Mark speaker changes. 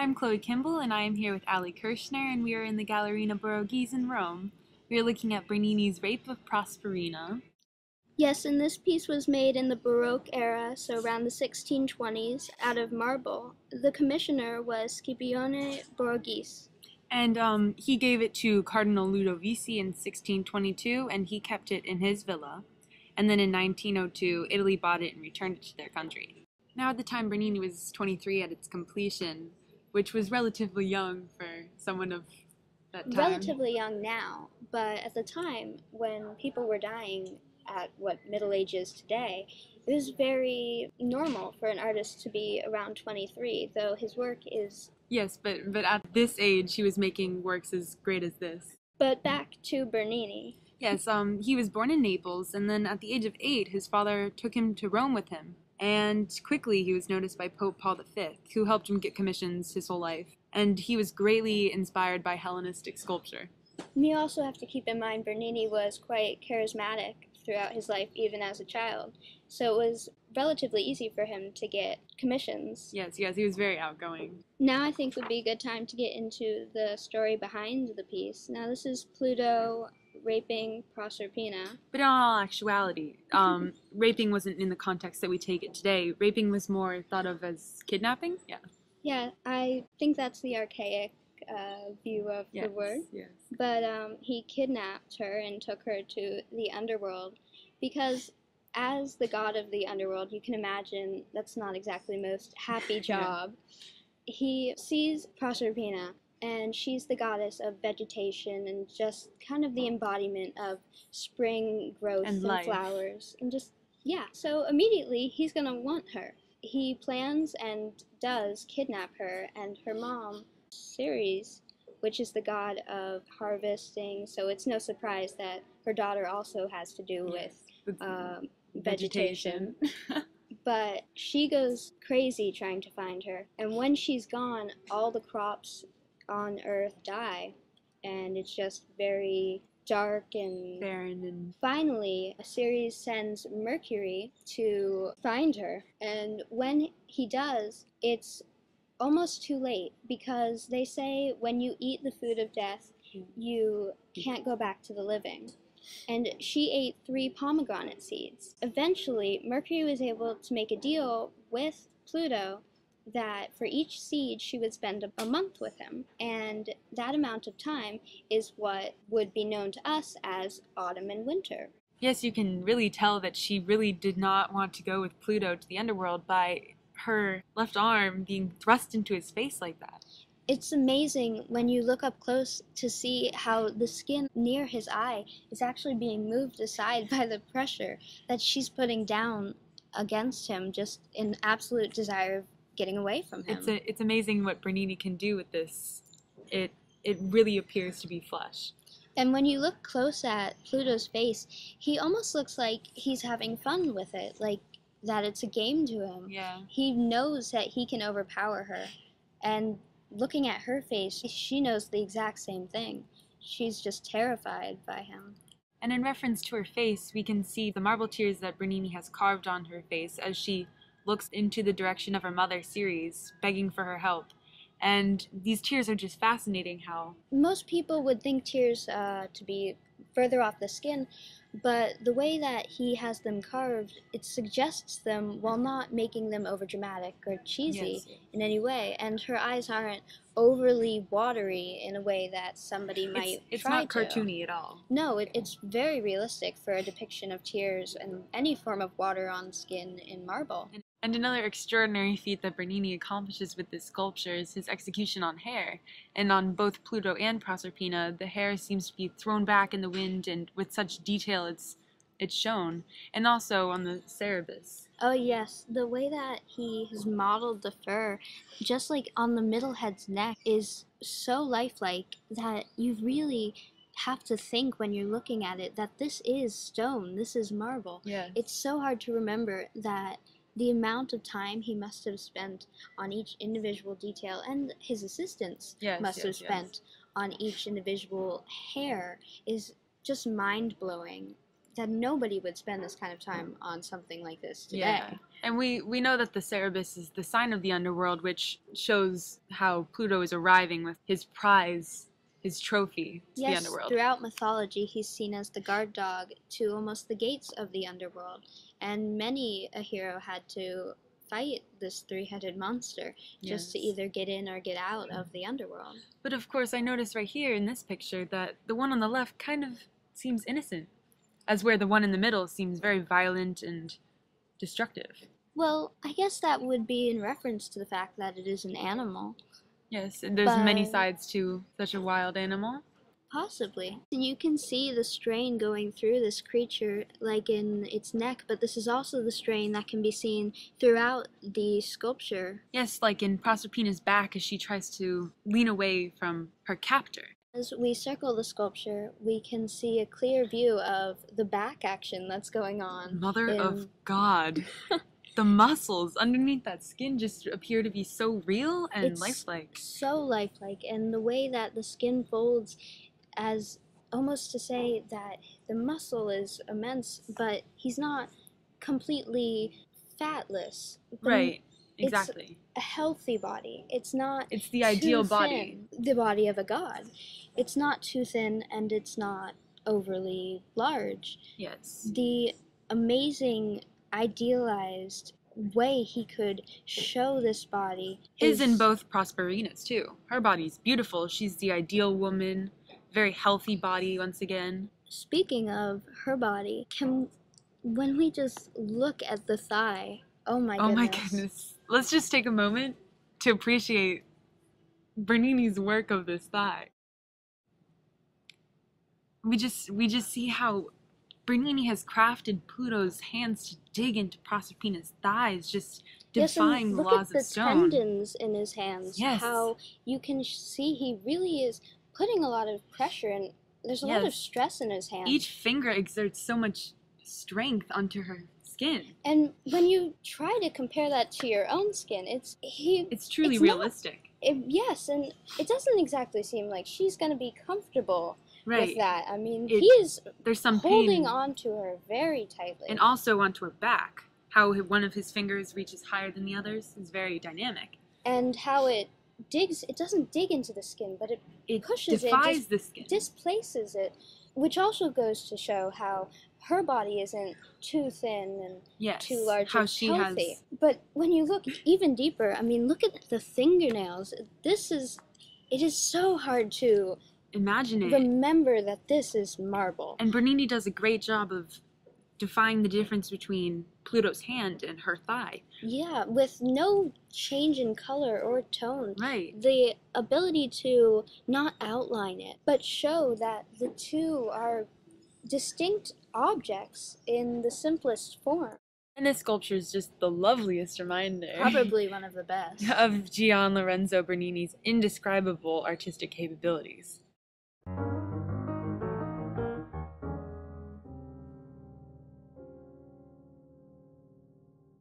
Speaker 1: I'm Chloe Kimball, and I am here with Allie Kirschner, and we are in the Gallerina Borghese in Rome. We are looking at Bernini's Rape of Proserpina.
Speaker 2: Yes, and this piece was made in the Baroque era, so around the 1620s, out of marble. The commissioner was Scipione Borghese.
Speaker 1: And he gave it to Cardinal Ludovisi in 1622, and he kept it in his villa. And then in 1902, Italy bought it and returned it to their country. Now at the time, Bernini was 23 at its completion, which was relatively young for someone of that time.
Speaker 2: Relatively young now, but at the time, when people were dying at what Middle Age is today, it was very normal for an artist to be around 23, though his work is...
Speaker 1: Yes, but at this age, he was making works as great as this.
Speaker 2: But back to Bernini.
Speaker 1: Yes, he was born in Naples, and then at the age of 8, his father took him to Rome with him. And quickly he was noticed by Pope Paul V, who helped him get commissions his whole life. And he was greatly inspired by Hellenistic sculpture.
Speaker 2: You also have to keep in mind Bernini was quite charismatic throughout his life, even as a child. So it was relatively easy for him to get commissions.
Speaker 1: Yes, he was very outgoing.
Speaker 2: Now I think would be a good time to get into the story behind the piece. Now this is Pluto raping Proserpina.
Speaker 1: But in all actuality, raping wasn't in the context that we take it today. Raping was more thought of as kidnapping. Yeah.
Speaker 2: Yeah, I think that's the archaic view of the word.
Speaker 1: Yes.
Speaker 2: But he kidnapped her and took her to the underworld because as the god of the underworld, you can imagine that's not exactly the most happy job. Yeah. He sees Proserpina, and she's the goddess of vegetation and just kind of the embodiment of spring growth and flowers. And just, yeah. So immediately he's going to want her. He plans and does kidnap her and her mom, Ceres, which is the god of harvesting. So it's no surprise that her daughter also has to do with vegetation. But she goes crazy trying to find her. And when she's gone, all the crops on Earth die, and it's just very dark and
Speaker 1: barren. And
Speaker 2: finally Ceres sends Mercury to find her, and when he does, it's almost too late, because they say when you eat the food of death, you can't go back to the living. And she ate 3 pomegranate seeds. Eventually Mercury was able to make a deal with Pluto that for each seed she would spend a month with him, and that amount of time is what would be known to us as autumn and winter.
Speaker 1: Yes, you can really tell that she really did not want to go with Pluto to the underworld by her left arm being thrust into his face like that.
Speaker 2: It's amazing when you look up close to see how the skin near his eye is actually being moved aside by the pressure that she's putting down against him, just in absolute desire of getting away from him.
Speaker 1: It's amazing what Bernini can do with this. It really appears to be flesh.
Speaker 2: And when you look close at Pluto's face, he almost looks like he's having fun with it, like that it's a game to him.
Speaker 1: Yeah.
Speaker 2: He knows that he can overpower her. And looking at her face, she knows the exact same thing. She's just terrified by him.
Speaker 1: And in reference to her face, we can see the marble tears that Bernini has carved on her face as she looks into the direction of her mother, Ceres, begging for her help. And these tears are just fascinating how...
Speaker 2: Most people would think tears to be further off the skin, but the way that he has them carved, it suggests them while not making them overdramatic or cheesy in any way. And her eyes aren't overly watery in a way that somebody might
Speaker 1: It's
Speaker 2: try
Speaker 1: not cartoony at all.
Speaker 2: No, it's very realistic for a depiction of tears and any form of water on skin in marble.
Speaker 1: And another extraordinary feat that Bernini accomplishes with this sculpture is his execution on hair. And on both Pluto and Proserpina, the hair seems to be thrown back in the wind, and with such detail it's shown. And also on the Cerberus.
Speaker 2: Oh yes, the way that he has modeled the fur, just like on the middle head's neck, is so lifelike that you really have to think when you're looking at it that this is stone, this is marble.
Speaker 1: Yeah.
Speaker 2: It's so hard to remember that the amount of time he must have spent on each individual detail, and his assistants must have spent on each individual hair, is just mind-blowing. that nobody would spend this kind of time on something like this today.
Speaker 1: Yeah. And we know that the Cerberus is the sign of the underworld, which shows how Pluto is arriving with his prize, his trophy to the underworld.
Speaker 2: Throughout mythology, he's seen as the guard dog to almost the gates of the underworld, and many a hero had to fight this three-headed monster just to either get in or get out of the underworld.
Speaker 1: But of course, I noticed right here in this picture that the one on the left kind of seems innocent, as where the one in the middle seems very violent and destructive.
Speaker 2: Well, I guess that would be in reference to the fact that it is an animal.
Speaker 1: Yes, and there's many sides to such a wild animal.
Speaker 2: Possibly. You can see the strain going through this creature, like in its neck, but this is also the strain that can be seen throughout the sculpture.
Speaker 1: Yes, like in Proserpina's back as she tries to lean away from her captor.
Speaker 2: As we circle the sculpture, we can see a clear view of the back action that's going on.
Speaker 1: Mother of God. The muscles underneath that skin just appear to be so real and lifelike.
Speaker 2: So lifelike, and the way that the skin folds, as almost to say that the muscle is immense, but he's not completely fatless.
Speaker 1: Right, exactly.
Speaker 2: It's a healthy body. It's not.
Speaker 1: It's the ideal body.
Speaker 2: The body of a god. It's not too thin and it's not overly large.
Speaker 1: Yes.
Speaker 2: The amazing, idealized way he could show this body.
Speaker 1: His in both Proserpina's too. Her body's beautiful. She's the ideal woman. Very healthy body once again.
Speaker 2: Speaking of her body, when we just look at the thigh, oh my goodness.
Speaker 1: Let's just take a moment to appreciate Bernini's work of this thigh. We just see how Bernini has crafted Pluto's hands to dig into Proserpina's thighs, just defying the laws of stone.
Speaker 2: Look at the tendons in his hands.
Speaker 1: Yes.
Speaker 2: How you can see he really is putting a lot of pressure, and there's a lot of stress in his hands.
Speaker 1: Each finger exerts so much strength onto her skin.
Speaker 2: And when you try to compare that to your own skin, it's
Speaker 1: truly realistic.
Speaker 2: Yes, and it doesn't exactly seem like she's going to be comfortable with that. I mean,
Speaker 1: there's some
Speaker 2: holding on to her very tightly.
Speaker 1: And also onto her back. How one of his fingers reaches higher than the others is very dynamic.
Speaker 2: And how it doesn't dig into the skin, but it pushes
Speaker 1: defies the skin.
Speaker 2: Displaces it, which also goes to show how her body isn't too thin and too large
Speaker 1: how
Speaker 2: and
Speaker 1: she
Speaker 2: healthy. But when you look even deeper, I mean, look at the fingernails. It is so hard to
Speaker 1: imagine it.
Speaker 2: Remember that this is marble.
Speaker 1: And Bernini does a great job of defying the difference between Pluto's hand and her thigh.
Speaker 2: Yeah, with no change in color or tone.
Speaker 1: Right.
Speaker 2: The ability to not outline it, but show that the two are distinct objects in the simplest form.
Speaker 1: And this sculpture is just the loveliest reminder.
Speaker 2: Probably one of the best.
Speaker 1: Of Gian Lorenzo Bernini's indescribable artistic capabilities.